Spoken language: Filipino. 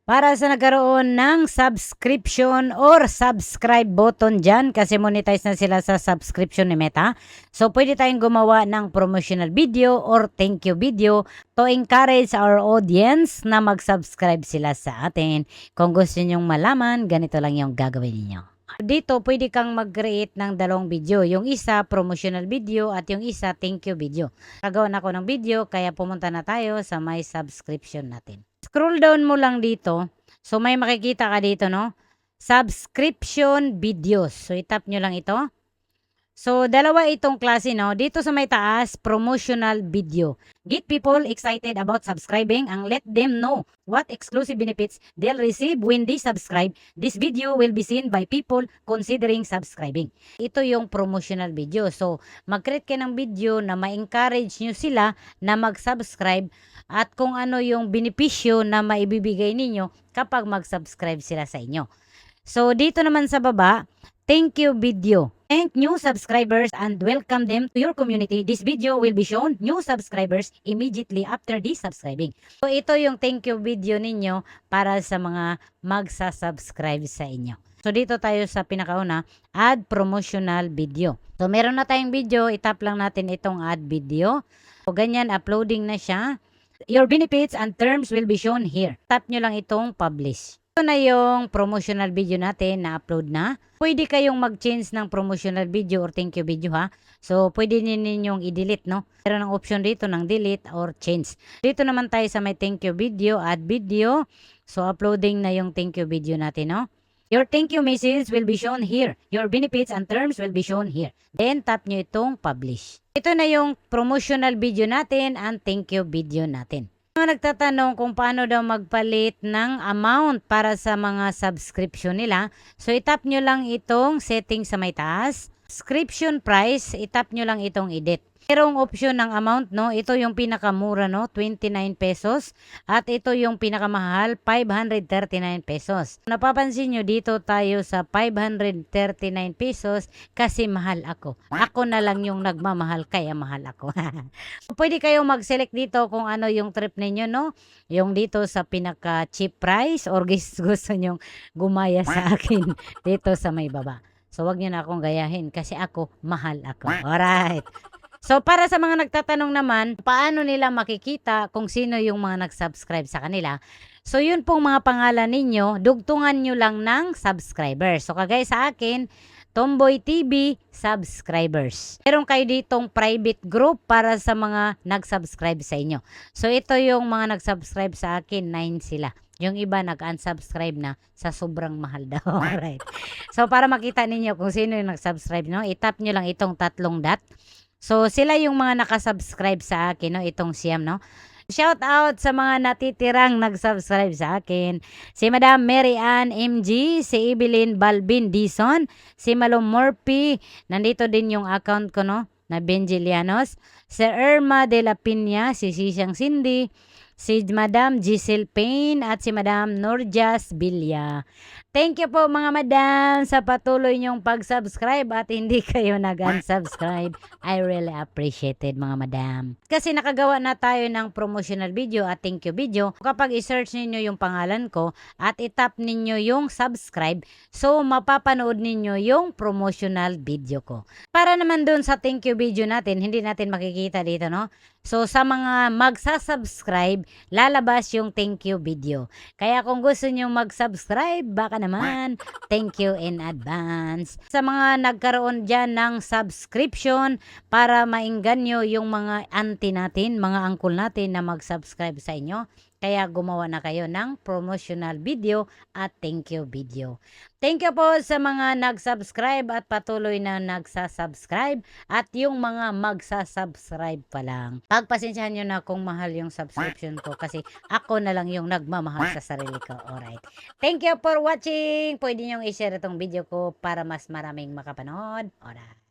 Para sa nagkaroon ng subscription or subscribe button dyan kasi monetize na sila sa subscription ni Meta. So, pwede tayong gumawa ng promotional video or thank you video to encourage our audience na mag-subscribe sila sa atin. Kung gusto nyong malaman, ganito lang yung gagawin niyo. Dito, pwede kang mag-create ng dalawang video. Yung isa, promotional video at yung isa, thank you video. Nagawa na ako ng video, kaya pumunta na tayo sa my subscription natin. Scroll down mo lang dito. So, may makikita ka dito, no? Subscription videos. So, itap nyo lang ito. So, dalawa itong klase, no? Dito sa may taas, promotional video. Get people excited about subscribing and let them know what exclusive benefits they'll receive when they subscribe. This video will be seen by people considering subscribing. Ito yung promotional video. So, mag-create kayo ng video na ma-encourage nyo sila na mag-subscribe at kung ano yung benepisyo na maibibigay ninyo kapag mag-subscribe sila sa inyo. So, dito naman sa baba, thank you video. Thank new subscribers and welcome them to your community. This video will be shown new subscribers immediately after subscribing. So, ito yung thank you video ninyo para sa mga magsa-subscribe sa inyo. So, dito tayo sa pinakauna, add promotional video. So, meron na tayong video, itap lang natin itong add video. So, ganyan, uploading na siya. Your benefits and terms will be shown here. Tap nyo lang itong publish. Ito na yung promotional video natin na upload na. Pwede kayong mag-change ng promotional video or thank you video ha. So, pwede ninyong i-delete, no? Meron ng option dito ng delete or change. Dito naman tayo sa may thank you video, add video. So, uploading na yung thank you video natin, no? Your thank you message will be shown here. Your benefits and terms will be shown here. Then, tap nyo itong publish. Ito na yung promotional video natin and thank you video natin. Nagtatanong kung paano daw magpalit ng amount para sa mga subscription nila. So, itap nyo lang itong setting sa may taas. Subscription price, itap nyo lang itong edit. Merong option ng amount, no? Ito yung pinakamura, no? 29 pesos. At ito yung pinakamahal, 539 pesos. Napapansin nyo, dito tayo sa 539 pesos kasi mahal ako. Ako na lang yung nagmamahal, kaya mahal ako. Pwede kayong mag-select dito kung ano yung trip ninyo, no? Yung dito sa pinaka-cheap price or gusto nyong gumaya sa akin dito sa may baba. So, wag nyo na akong gayahin kasi ako, mahal ako. Alright. So, para sa mga nagtatanong naman, paano nila makikita kung sino yung mga nag-subscribe sa kanila? So, yun pong mga pangalan ninyo, dugtungan nyo lang ng subscribers. So, kagaya sa akin, Tomboy TV subscribers. Meron kayo ditong private group para sa mga nag-subscribe sa inyo. So, ito yung mga nag-subscribe sa akin, 9 sila. Yung iba nag-unsubscribe na sa sobrang mahal daw. Alright. So, para makita ninyo kung sino yung nag-subscribe, no? Itap nyo lang itong tatlong dot. So, sila yung mga nakasubscribe sa akin, no? Itong siyam, no? Shout out sa mga natitirang nag-subscribe sa akin. Si Madam Mary Ann MG, si Evelyn Balbin Dison, si Malom Morphy, nandito din yung account ko, no? Na Benjilianos. Si Irma de la Piña, si Sisang Cindy, si Madam Giselle Payne at si Madam Norjas Villa. Thank you po mga madam sa patuloy nyong pag-subscribe at hindi kayo nag-unsubscribe. I really appreciate it mga madam. Kasi nakagawa na tayo ng promotional video at thank you video. Kapag i-search ninyo yung pangalan ko at itap ninyo yung subscribe, so mapapanood ninyo yung promotional video ko. Para naman dun sa thank you video natin, hindi natin makikita dito, no? So sa mga magsasubscribe, lalabas yung thank you video. Kaya kung gusto nyo mag-subscribe, baka naman, thank you in advance. Sa mga nagkaroon dyan ng subscription para maingganyo yung mga auntie natin, mga uncle natin na mag-subscribe sa inyo. Kaya gumawa na kayo ng promotional video at thank you video. Thank you po sa mga nag-subscribe at patuloy na nagsasubscribe at yung mga magsasubscribe pa lang. Pagpasensyahan nyo na kung mahal yung subscription ko kasi ako na lang yung nagmamahal sa sarili ko. Alright. Thank you for watching. Pwede nyo i-share itong video ko para mas maraming makapanood. Alright.